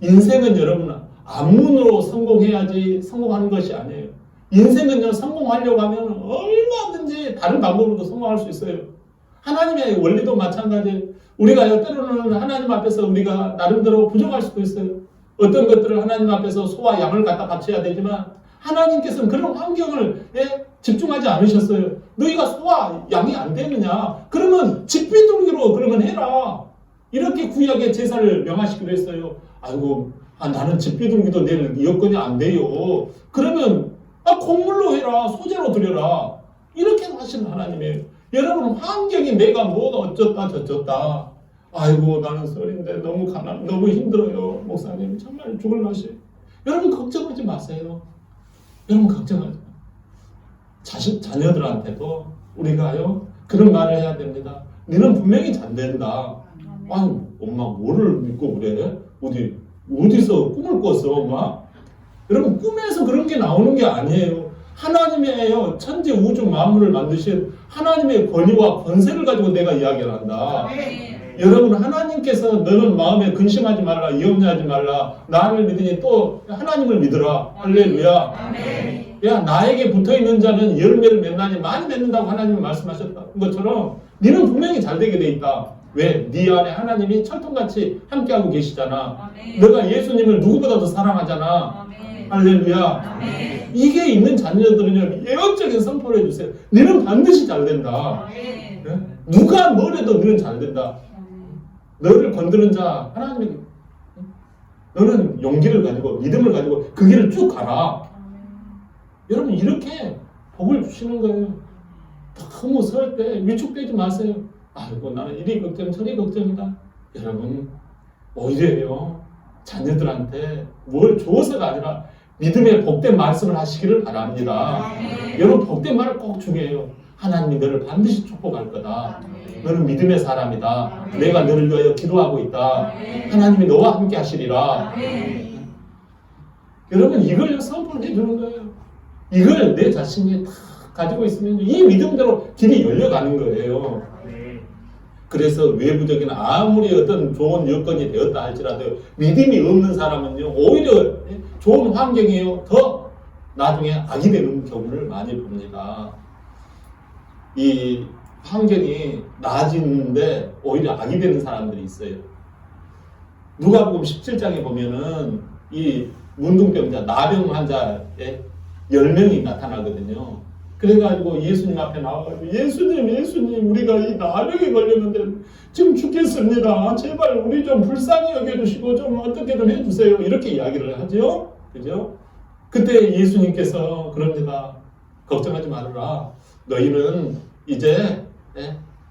인생은 여러분 앞문으로 성공해야지 성공하는 것이 아니에요. 인생은요, 성공하려고 하면 얼마든지 다른 방법으로도 성공할 수 있어요. 하나님의 원리도 마찬가지예요. 우리가 때로는 하나님 앞에서 우리가 나름대로 부족할 수도 있어요. 어떤 것들을 하나님 앞에서 소와 양을 갖다 바쳐야 되지만 하나님께서는 그런 환경을 집중하지 않으셨어요. 너희가 소와 양이 안 되느냐? 그러면 집비둘기로 그러면 해라. 이렇게 구약의 제사를 명하시기로 했어요. 아이고, 나는 집비둘기도 낼 여건이 안 돼요. 그러면 곡물로 해라. 소재로 드려라. 이렇게 하시는 하나님이에요. 여러분, 환경이 내가 뭐가 어쩌다 저쩌다. 아이고, 나는 썰인데 너무 너무 힘들어요. 목사님 정말 죽을 맛이에요. 여러분 걱정하지 마세요. 여러분 걱정하지 마세요. 자녀들한테도 우리가요 그런 말을 해야 됩니다. 너는 분명히 잘 된다. 아니, 엄마 뭐를 믿고 그래? 어디서 꿈을 꿨어, 엄마? 여러분, 꿈에서 그런 게 나오는 게 아니에요. 하나님의 천지 우주 만물을 만드신 하나님의 권위와 권세를 가지고 내가 이야기를 한다. 여러분, 하나님께서 너는 마음에 근심하지 말라, 염려하지 말라, 나를 믿으니 또 하나님을 믿으라. 할렐루야. 야, 나에게 붙어있는 자는 열매를 맺나니 많이 맺는다고 하나님이 말씀하셨던 것처럼 너는 분명히 잘 되게 돼 있다. 왜? 네 안에 하나님이 철통같이 함께하고 계시잖아. 너가 예수님을 누구보다도 사랑하잖아. 할렐루야. 이게 있는 자녀들은요, 예언적인 선포를 해주세요. 너는 반드시 잘 된다. 네? 누가 뭐래도 너는 잘 된다. 너를 건드는 자 하나님이, 너는 용기를 가지고 믿음을 가지고 그 길을 쭉 가라. 여러분, 이렇게 복을 주시는 거예요. 너무 설 때 위축되지 마세요. 아이고, 나는 이리 걱정 저리 걱정이다. 여러분, 오히려요 자녀들한테 뭘 줘서가 아니라 믿음의 복된 말씀을 하시기를 바랍니다. 여러분, 복된 말을 꼭 중요해요. 하나님이 너를 반드시 축복할 거다. 너는 믿음의 사람이다. 내가 너를 위하여 기도하고 있다. 하나님이 너와 함께 하시리라. 여러분, 이걸 선포를 해주는 거예요. 이걸 내 자신이 다 가지고 있으면 이 믿음대로 길이 열려가는 거예요. 그래서 외부적인 아무리 어떤 좋은 여건이 되었다 할지라도 믿음이 없는 사람은요, 오히려 좋은 환경이요, 더 나중에 악이 되는 경우를 많이 봅니다. 이 환경이 나아지는데 오히려 악이 되는 사람들이 있어요. 누가복음 17장에 보면은 이 문둥병자, 나병 환자의 10명이 나타나거든요. 그래가지고 예수님 앞에 나와가지고 예수님 우리가 이 나병에 걸렸는데 지금 죽겠습니다. 제발 우리 좀 불쌍히 여겨주시고 좀 어떻게 좀 해주세요. 이렇게 이야기를 하죠. 그죠? 그때 예수님께서 그럽니다. 걱정하지 말아라. 너희는 이제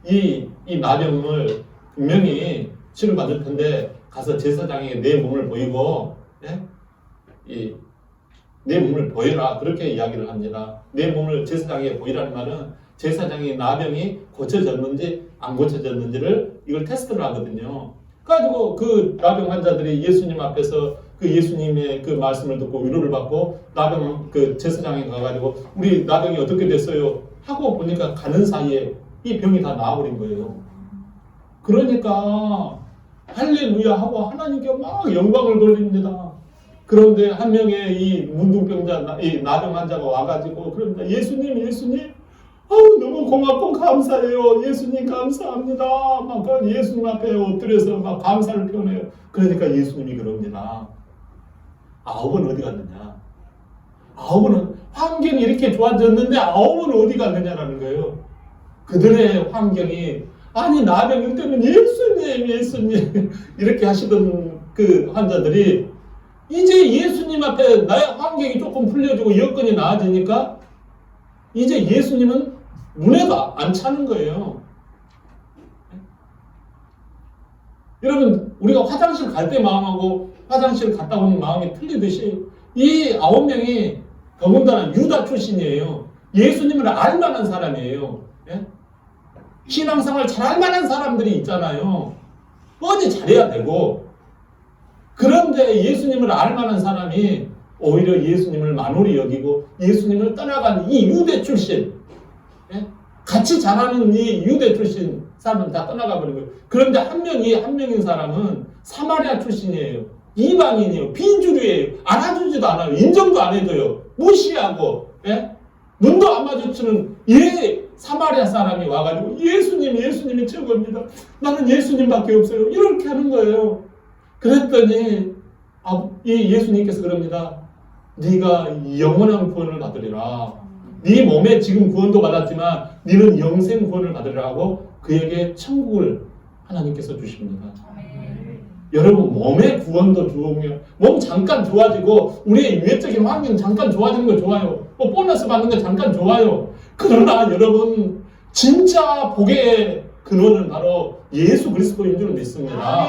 이 나병을 분명히 치료받을 텐데 가서 제사장에게 내 몸을 보이고 내 몸을 보여라. 그렇게 이야기를 합니다. 내 몸을 제사장에게 보이라는 말은 제사장이 나병이 고쳐졌는지 안 고쳐졌는지를 이걸 테스트를 하거든요. 그래가지고 그 나병 환자들이 예수님 앞에서 그 예수님의 그 말씀을 듣고 위로를 받고 나병 그 제사장에 가가지고 우리 나병이 어떻게 됐어요? 하고 보니까 가는 사이에 이 병이 다 나아버린 거예요. 그러니까 할렐루야 하고 하나님께 막 영광을 돌립니다. 그런데 한 명의 이 문둥병자, 이 나병 환자가 와가지고 그럽니다. 예수님, 너무 고맙고 감사해요. 예수님 감사합니다. 막 예수님 앞에 엎드려서 막 감사를 표현해요. 그러니까 예수님이 그럽니다. 9은 어디 갔느냐? 9은 환경이 이렇게 좋아졌는데 9은 어디 갔느냐라는 거예요. 그들의 환경이 아니 나병일 때는 예수님 이렇게 하시던 그 환자들이 이제 예수님 앞에 나의 환경이 조금 풀려지고 여건이 나아지니까 이제 예수님은 문에가 안 차는 거예요. 여러분 우리가 화장실 갈 때 마음하고 화장실 갔다 오는 마음이 틀리듯이 이 9명이 더군다나 유다 출신이에요. 예수님을 알만한 사람이에요. 신앙생활 잘할 만한 사람들이 있잖아요. 뻔히 잘해야 되고 그런데 예수님을 알만한 사람이 오히려 예수님을 만홀히 여기고 예수님을 떠나간 이 유대 출신 같이 자라는 이 유대 출신 사람은 다 떠나가 버린 거예요. 그런데 한 명인 사람은 사마리아 출신이에요. 이방인이에요. 빈주류예요. 알아주지도 않아요. 인정도 안 해줘요. 무시하고 눈도 안 마주치는 사마리아 사람이 와가지고 예수님이 최고입니다. 나는 예수님밖에 없어요. 이렇게 하는 거예요. 그랬더니 이 예수님께서 그럽니다. 네가 영원한 구원을 받으리라. 네 몸에 지금 구원도 받았지만 네는 영생 구원을 받으리라 하고 그에게 천국을 하나님께서 주십니다. 여러분 몸의 구원도 좋으면 몸 잠깐 좋아지고 우리의 유해적인 환경 잠깐 좋아지는 거 좋아요. 뭐 보너스 받는 거 잠깐 좋아요. 그러나 여러분 진짜 복의 근원은 바로 예수 그리스도인 줄 믿습니다.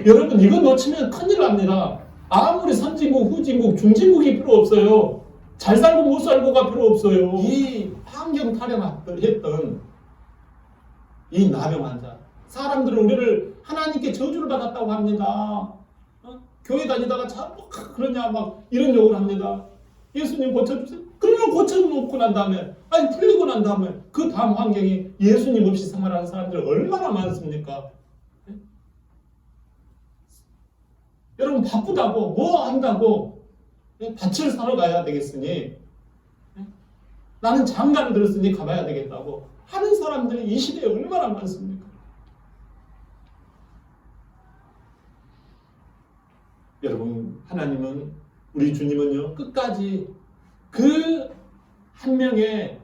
여러분 이거 놓치면 큰일 납니다. 아무리 선진국, 후진국, 중진국이 필요 없어요. 잘 살고 못 살고가 필요 없어요. 이 환경 타령했던 이 나병 환자 사람들은 우리를 하나님께 저주를 받았다고 합니다. 교회 다니다가 그러냐 막 이런 욕을 합니다. 예수님 고쳐주세요. 그러면 고쳐놓고 난 다음에 풀리고 난 다음에 그 다음 환경이 예수님 없이 생활하는 사람들이 얼마나 많습니까? 여러분 바쁘다고 뭐 한다고 밭을 사러 가야 되겠으니 나는 장가를 들었으니 가봐야 되겠다고 하는 사람들이 이 시대에 얼마나 많습니까? 여러분 하나님은 우리 주님은요 끝까지 그 한 명의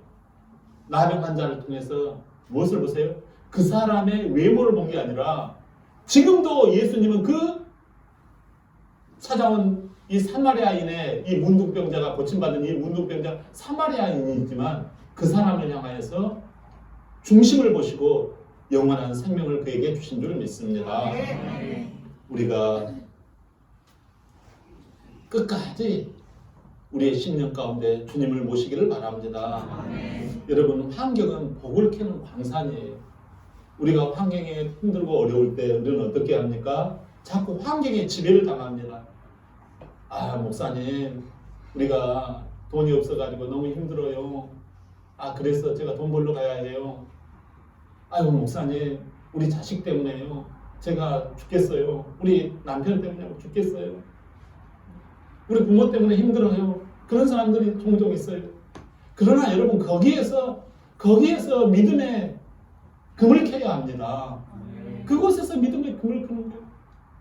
나병 환자를 통해서 무엇을 보세요? 그 사람의 외모를 본 게 아니라 지금도 예수님은 그 찾아온 이 사마리아인의 이 문둥병자가 고침받은 이 문둥병자 사마리아인이지만 그 사람을 향하여서 중심을 보시고 영원한 생명을 그에게 주신 줄 믿습니다. 우리가 끝까지 우리의 신령 가운데 주님을 모시기를 바랍니다. 여러분 환경은 복을 캐는 광산이에요. 우리가 환경에 힘들고 어려울 때 우리는 어떻게 합니까? 자꾸 환경에 지배를 당합니다. 목사님 우리가 돈이 없어가지고 너무 힘들어요. 그래서 제가 돈 벌러 가야 해요. 목사님 우리 자식 때문에요. 제가 죽겠어요. 우리 남편 때문에 죽겠어요. 우리 부모 때문에 힘들어요. 그런 사람들이 종종 있어요. 그러나 여러분 거기에서 믿음의 금을 캐야 합니다. 그곳에서 믿음의 금을 캐는 거예요.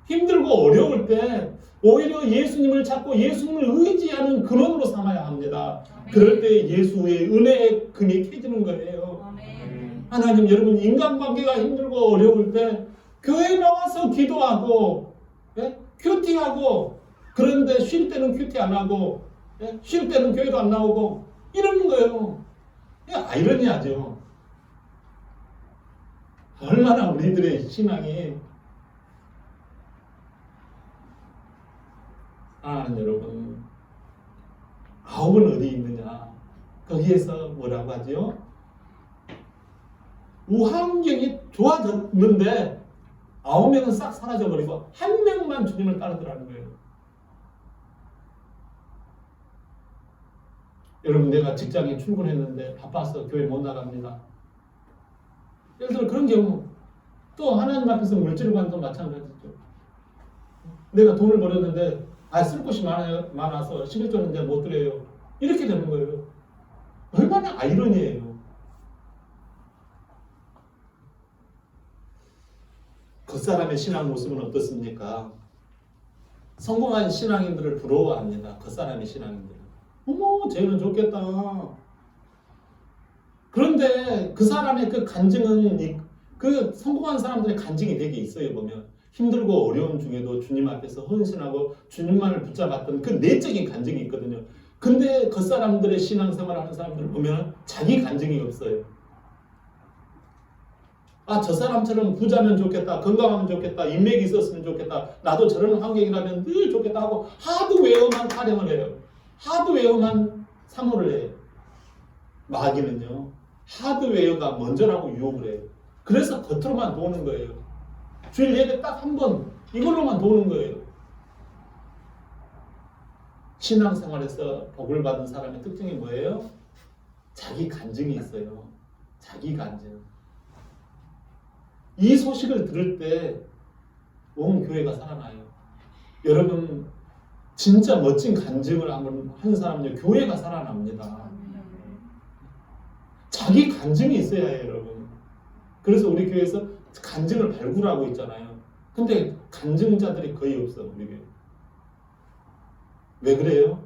힘들고 어려울 때 오히려 예수님을 찾고 예수님을 의지하는 근원으로 삼아야 합니다. 그럴 때 예수의 은혜의 금이 캐지는 거예요. 하나님, 여러분 인간관계가 힘들고 어려울 때 교회 나와서 기도하고 큐티하고, 그런데 쉴 때는 큐티 안 하고 쉴 때는 교회도 안 나오고 이러는 거예요. 아이러니하죠. 얼마나 우리들의 신앙이, 여러분, 아홉은 어디 있느냐? 거기에서 뭐라고 하죠? 우환경이 좋아졌는데 9명은 싹 사라져버리고 1명만 주님을 따르더라는 거예요. 여러분, 내가 직장에 출근했는데 바빠서 교회 못 나갑니다. 예를 들어 그런 경우, 또 하나님 앞에서 물질관도 마찬가지죠. 내가 돈을 벌었는데 쓸 곳이 많아서 11조는 못 드려요. 이렇게 되는 거예요. 얼마나 아이러니해요. 겉사람의 신앙 모습은 어떻습니까? 성공한 신앙인들을 부러워합니다. 겉사람의 신앙인들은. 어머, 쟤는 좋겠다. 그런데 그 사람의 그 간증은, 그 성공한 사람들의 간증이 되게 있어요. 보면 힘들고 어려운 중에도 주님 앞에서 헌신하고 주님만을 붙잡았던 그 내적인 간증이 있거든요. 근데 그 사람들의 신앙생활을 하는 사람들을 보면 자기 간증이 없어요. 저 사람처럼 부자면 좋겠다, 건강하면 좋겠다, 인맥이 있었으면 좋겠다, 나도 저런 환경이라면 늘 좋겠다 하고 하드웨어만 타령을 해요. 하드웨어만 사모를 해요. 마귀는요, 하드웨어가 먼저라고 유혹을 해요. 그래서 겉으로만 도는 거예요. 주일 예배 딱 한 번 이걸로만 도는 거예요. 신앙생활에서 복을 받은 사람의 특징이 뭐예요? 자기 간증이 있어요. 자기 간증. 이 소식을 들을 때 온 교회가 살아나요. 여러분, 진짜 멋진 간증을 한번 하는 사람은요, 교회가 살아납니다. 자기 간증이 있어야 해요, 여러분. 그래서 우리 교회에서 간증을 발굴하고 있잖아요. 근데 간증자들이 거의 없어, 우리 교회. 왜 그래요?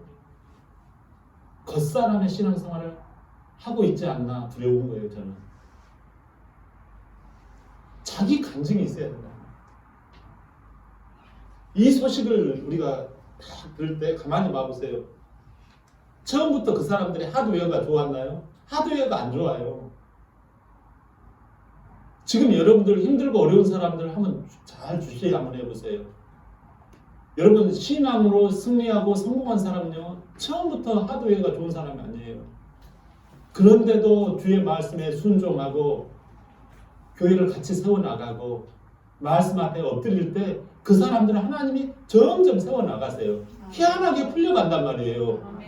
겉사람의 신앙생활을 하고 있지 않나 두려운 거예요, 저는. 자기 간증이 있어야 된다. 이 소식을 우리가 딱 들을 때 가만히 봐보세요. 처음부터 그 사람들이 하드웨어가 좋았나요? 하드웨어가 안 좋아요. 지금 여러분들 힘들고 어려운 사람들 한번 잘 주시에 한번 해보세요. 여러분, 신앙으로 승리하고 성공한 사람은요, 처음부터 하드웨어가 좋은 사람이 아니에요. 그런데도 주의 말씀에 순종하고 교회를 같이 세워나가고 말씀 앞에 엎드릴 때 그 사람들은 하나님이 점점 세워나가세요. 희한하게 풀려간단 말이에요.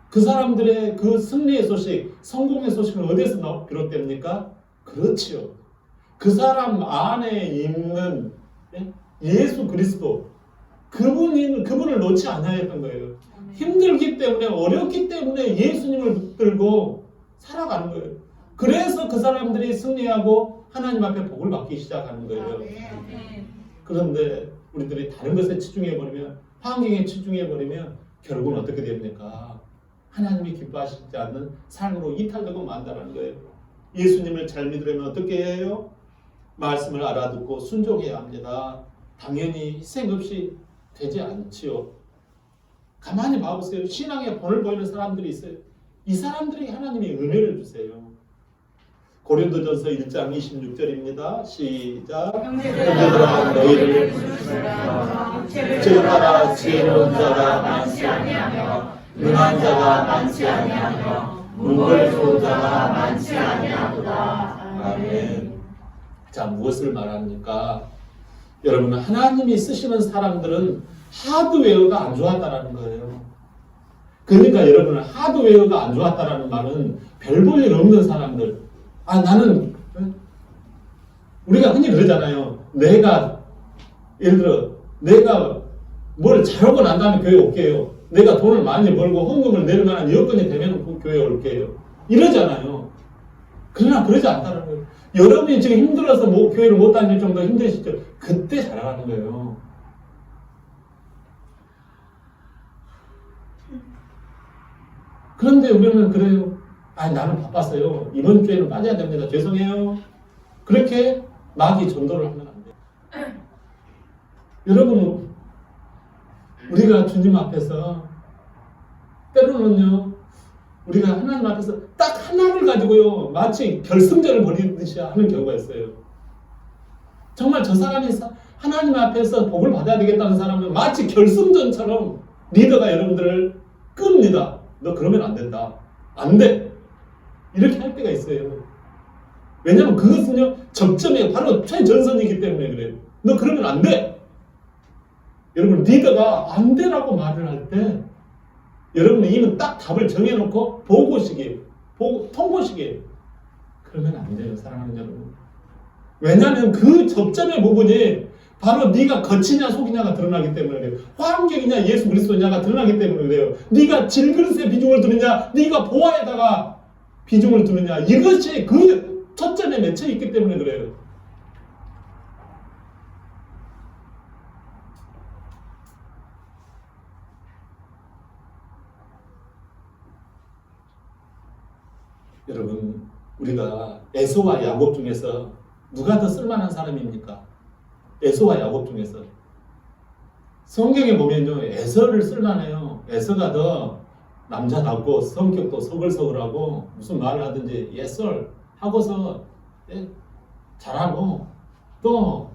그 사람들의 그 승리의 소식, 성공의 소식은 어디에서 비롯됩니까? 그렇지요. 그 사람 안에 있는 예수 그리스도, 그분을 놓지 않아야 했던 거예요. 힘들기 때문에, 어렵기 때문에 예수님을 붙들고 살아가는 거예요. 그래서 그 사람들이 승리하고 하나님 앞에 복을 받기 시작하는 거예요. 그런데 우리들이 다른 것에 치중해버리면, 환경에 치중해버리면 결국은 어떻게 됩니까? 하나님이 기뻐하시지 않는 삶으로 이탈되고 만다는 거예요. 예수님을 잘 믿으려면 어떻게 해요? 말씀을 알아듣고 순종해야 합니다. 당연히 희생 없이 되지 않지요. 가만히 봐보세요. 신앙에 본을 보이는 사람들이 있어요. 이 사람들이 하나님이 은혜를 주세요. 고린도전서 1장 26절입니다. 시작. 형제들아, 너희를 지혜로운 지혜로운 자가 많지 아니하며 능한 자가 많지 아니하며 문벌 좋은 자가 많지 아니하도다. 아멘. 자, 무엇을 말합니까? 여러분, 하나님이 쓰시는 사람들은 하드웨어가 안 좋았다라는 거예요. 그러니까 여러분, 하드웨어가 안 좋았다라는 말은 별 볼 일 없는 사람들, 나는 우리가 흔히 그러잖아요. 예를 들어, 내가 뭘 잘하고 난 다음에 교회 올게요. 내가 돈을 많이 벌고 헌금을 낼 만한 여건이 되면 그 교회에 올게요. 이러잖아요. 그러나 그러지 않다는 거예요. 여러분이 지금 힘들어서 교회를 못 다닐 정도 힘드시죠? 그때 자라가는 거예요. 그런데 우리는 그래요. 나는 바빴어요. 이번 주에는 빠져야 됩니다. 죄송해요. 그렇게 마귀 전도를 하면 안 돼요. 여러분, 우리가 주님 앞에서 때로는요, 우리가 하나님 앞에서 딱 하나를 가지고요, 마치 결승전을 벌이듯이 하는 경우가 있어요. 정말 저 사람이 하나님 앞에서 복을 받아야 되겠다는 사람은 마치 결승전처럼 리더가 여러분들을 끕니다. 너 그러면 안 된다. 안 돼. 이렇게 할 때가 있어요. 왜냐하면 그것은요, 접점이 바로 최전선이기 때문에 그래요. 너 그러면 안 돼. 여러분, 리더가 안 되라고 말을 할 때 여러분은 이미 딱 답을 정해놓고 통보식이에요. 그러면 안 돼요, 사랑하는 여러분. 왜냐하면 그 접점의 부분이 바로 네가 겉이냐 속이냐가 드러나기 때문에 그래요. 화엄경이냐 예수 그리스도냐가 드러나기 때문에 그래요. 네가 질그릇에 비중을 두느냐, 네가 보화에다가 비중을 두느냐, 이것이 그 초점에 맺혀 있기 때문에 그래요. 여러분, 우리가 에서와 야곱 중에서 누가 더 쓸만한 사람입니까? 에서와 야곱 중에서. 성경에 보면요, 에서를 쓸만해요. 에서가 더 남자답고 성격도 서글서글하고 무슨 말을 하든지 예썰 하고서 잘하고, 또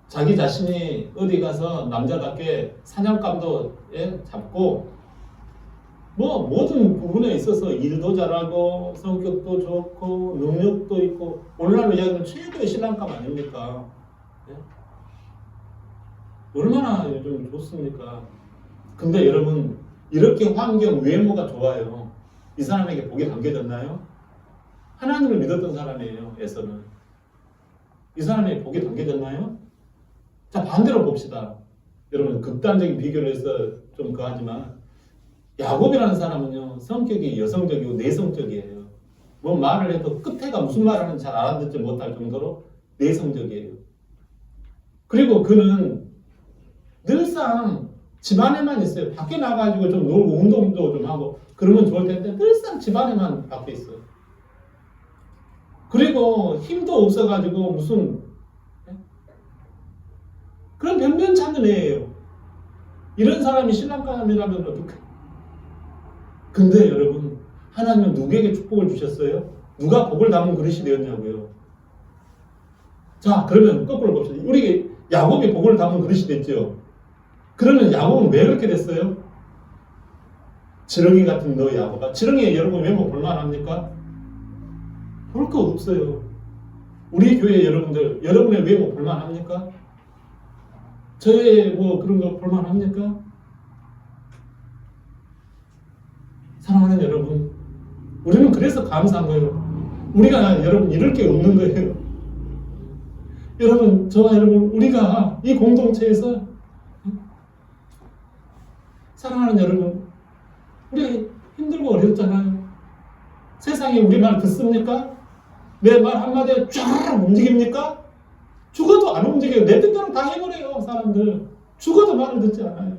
자기 자신이 어디 가서 남자답게 사냥감도 잡고, 모든 부분에 있어서 일도 잘하고 성격도 좋고 능력도 있고, 오늘날로 이야기하면 최고의 신랑감 아닙니까? 얼마나 요즘 좋습니까? 근데 여러분, 이렇게 환경 외모가 좋아요. 이 사람에게 복이 담겨졌나요? 하나님을 믿었던 사람이에요. 에서는. 이 사람에게 복이 담겨졌나요? 자, 반대로 봅시다. 여러분, 극단적인 비교를 해서 좀 그하지만 야곱이라는 사람은요, 성격이 여성적이고 내성적이에요. 뭐 말을 해도 끝에가 무슨 말을 하는지 잘 알아듣지 못할 정도로 내성적이에요. 그리고 그는 늘상 집안에만 있어요. 밖에 나가가지고 좀 놀고 운동도 좀 하고 그러면 좋을 텐데 늘상 집안에만 밖에 있어요. 그리고 힘도 없어가지고 무슨 그런 변변 찾는 애예요. 이런 사람이 신랑감이라면 어떡해? 근데 여러분, 하나님은 누구에게 축복을 주셨어요? 누가 복을 담은 그릇이 되었냐고요. 자, 그러면 거꾸로 봅시다. 우리 야곱이 복을 담은 그릇이 됐죠. 그러면 야곱은 왜 그렇게 됐어요? 지렁이 같은 너 야곱아. 지렁이에 여러분 외모 볼만합니까? 볼 거 없어요. 우리 교회 여러분들, 여러분의 외모 볼만합니까? 저의 그런 거 볼만합니까? 사랑하는 여러분, 우리는 그래서 감사한 거예요. 우리가 여러분 이럴 게 없는 거예요. 여러분, 저와 여러분, 우리가 이 공동체에서 사랑하는 여러분, 우리 힘들고 어렵잖아요. 세상에 우리 말 듣습니까? 내 말 한마디에 쫙 움직입니까? 죽어도 안 움직여요. 내 뜻대로 다 해버려요, 사람들. 죽어도 말을 듣지 않아요.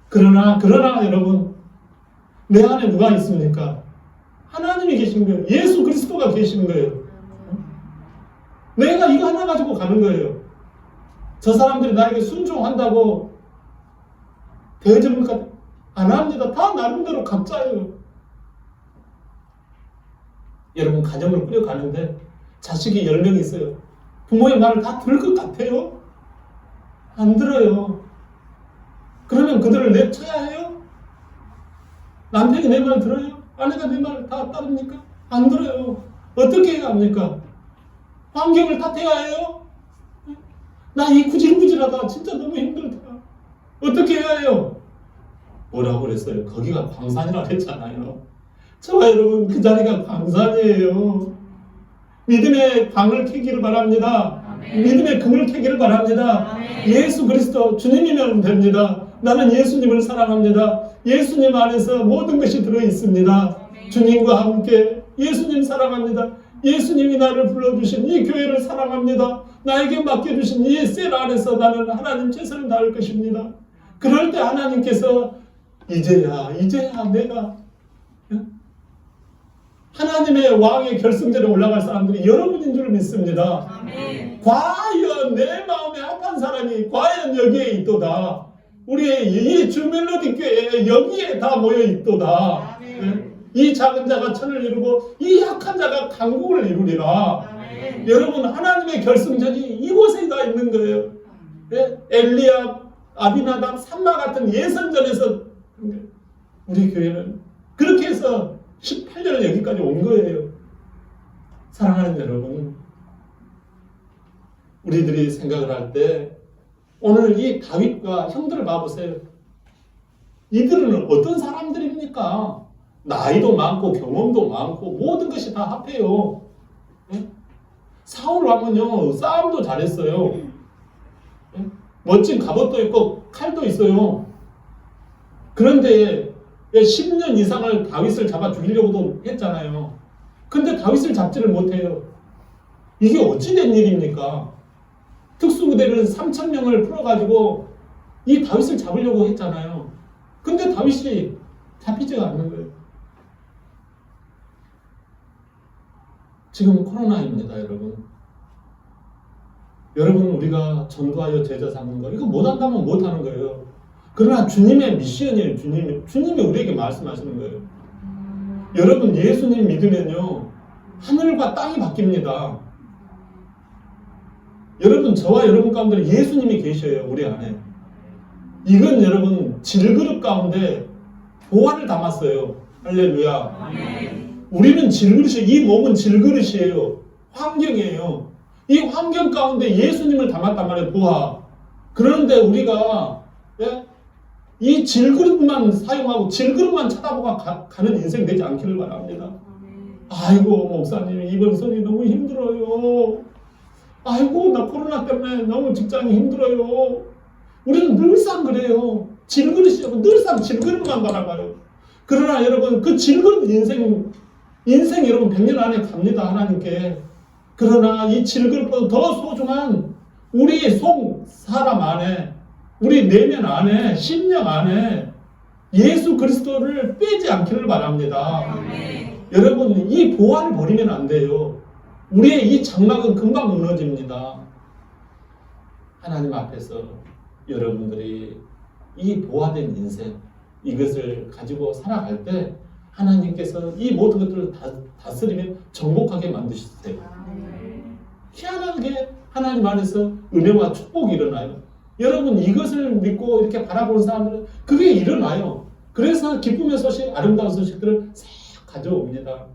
그러나 여러분, 내 안에 누가 있습니까? 하나님이 계신 거예요. 예수 그리스도가 계시는 거예요. 내가 이거 하나 가지고 가는 거예요. 저 사람들이 나에게 순종한다고 대접을 안 합니다. 다 나름대로 각자예요. 여러분, 가정을 꾸려가는데 자식이 10명 있어요. 부모의 말을 다 들을 것 같아요? 안 들어요. 그러면 그들을 내쳐야 해요? 남편이 내 말 들어요? 아내가 내 말 다 따릅니까? 안 들어요. 어떻게 해야 합니까? 환경을 탓해야 해요? 나 이 구질구질하다. 진짜 너무 힘들다. 어떻게 해야 해요? 뭐라고 그랬어요? 거기가 광산이라고 했잖아요. 저와 여러분, 그 자리가 광산이에요. 믿음의 방을 켜기를 바랍니다. 믿음의 금을 켜기를 바랍니다. 예수 그리스도 주님이면 됩니다. 나는 예수님을 사랑합니다. 예수님 안에서 모든 것이 들어있습니다. 주님과 함께 예수님 사랑합니다. 예수님이 나를 불러주신 이 교회를 사랑합니다. 나에게 맡겨주신 이 셀 안에서 나는 하나님 최선을 다할 것입니다. 그럴 때 하나님께서 이제야 내가 하나님의 왕의 결승전에 올라갈 사람들이 여러분인 줄 믿습니다. 아멘. 과연 내 마음에 합한 사람이 과연 여기에 있도다. 우리의 이 주멜로디 교회에 여기에 다 모여 있도다. 이 작은 자가 천을 이루고 이 약한 자가 강국을 이루리라. 아멘. 여러분 하나님의 결승전이 이곳에 다 있는 거예요. 엘리야, 아비나답, 삼마 같은 예선전에서 우리 교회는 그렇게 해서 18년을 여기까지 온 거예요. 사랑하는 여러분, 우리들이 생각을 할 때 오늘 이 다윗과 형들을 봐보세요. 이들은 어떤 사람들입니까? 나이도 많고 경험도 많고 모든 것이 다 합해요. 사울 왕은요 싸움도 잘했어요. 멋진 갑옷도 있고 칼도 있어요. 그런데 10년 이상을 다윗을 잡아 죽이려고도 했잖아요. 근데 다윗을 잡지를 못해요. 이게 어찌 된 일입니까? 특수부대를 3,000명을 풀어가지고 이 다윗을 잡으려고 했잖아요. 근데 다윗이 잡히지가 않는 거예요. 지금 코로나입니다, 여러분. 여러분, 우리가 전도하여 제자 삼는 거 이거 못한다면 못하는 거예요. 그러나 주님의 미션이에요. 주님이 우리에게 말씀하시는 거예요. 여러분 예수님 믿으면요 하늘과 땅이 바뀝니다. 여러분 저와 여러분 가운데 예수님이 계셔요. 우리 안에. 이건 여러분 질그릇 가운데 보화를 담았어요. 할렐루야. 아멘. 우리는 질그릇이 이 몸은 질그릇이에요. 환경이에요. 이 환경 가운데 예수님을 담았단 말이에요. 보화. 그런데 우리가 이 질그릇만 사용하고 질그릇만 쳐다보고 가는 인생 되지 않기를 바랍니다. 아이고 목사님 이번 설이 너무 힘들어요. 아이고 나 코로나 때문에 너무 직장이 힘들어요. 우리는 늘상 그래요. 질그릇이고 늘상 질그릇만 바라봐요. 그러나 여러분 그 질그릇 인생 여러분 100년 안에 갑니다. 하나님께. 그러나 이 질그릇보다 더 소중한 우리의 속 사람 안에 우리 내면 안에 심령 안에 예수 그리스도를 빼지 않기를 바랍니다. 아멘. 여러분 이 보화를 버리면 안 돼요. 우리의 이 장막은 금방 무너집니다. 하나님 앞에서 여러분들이 이 보화된 인생 이것을 가지고 살아갈 때 하나님께서 이 모든 것들을 다스리며 정복하게 만드시세요. 희한하게 하나님 안에서 은혜와 축복이 일어나요. 여러분 이것을 믿고 이렇게 바라보는 사람들은 그게 일어나요. 그래서 기쁨의 소식, 아름다운 소식들을 싹 가져옵니다.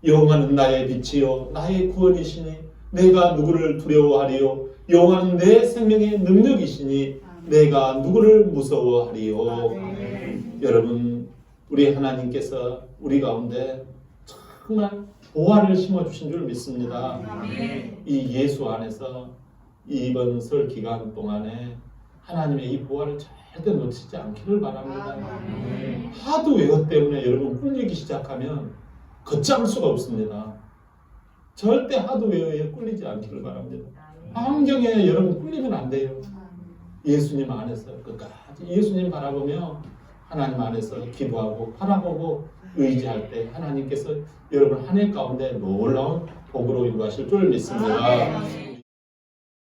여호와는 나의 빛이요 나의 구원이시니 내가 누구를 두려워하리요. 여호와는 내 생명의 능력이시니 내가 누구를 무서워하리요. 여러분 우리 하나님께서 우리 가운데 정말 보화를 심어주신 줄 믿습니다. 이 예수 안에서 이번 설 기간 동안에 하나님의 이 보화를 절대 놓치지 않기를 바랍니다. 하도 외워 때문에 여러분 꿀리기 시작하면 걷잡을 수가 없습니다. 절대 하도 외워에 꿀리지 않기를 바랍니다. 환경에 여러분 꿀리면 안 돼요. 예수님 안에서 끝까지 예수님 바라보며 하나님 안에서 기도하고 바라보고 의지할 때 하나님께서 여러분 한 해 가운데 놀라운 복으로 인도하실 줄 믿습니다.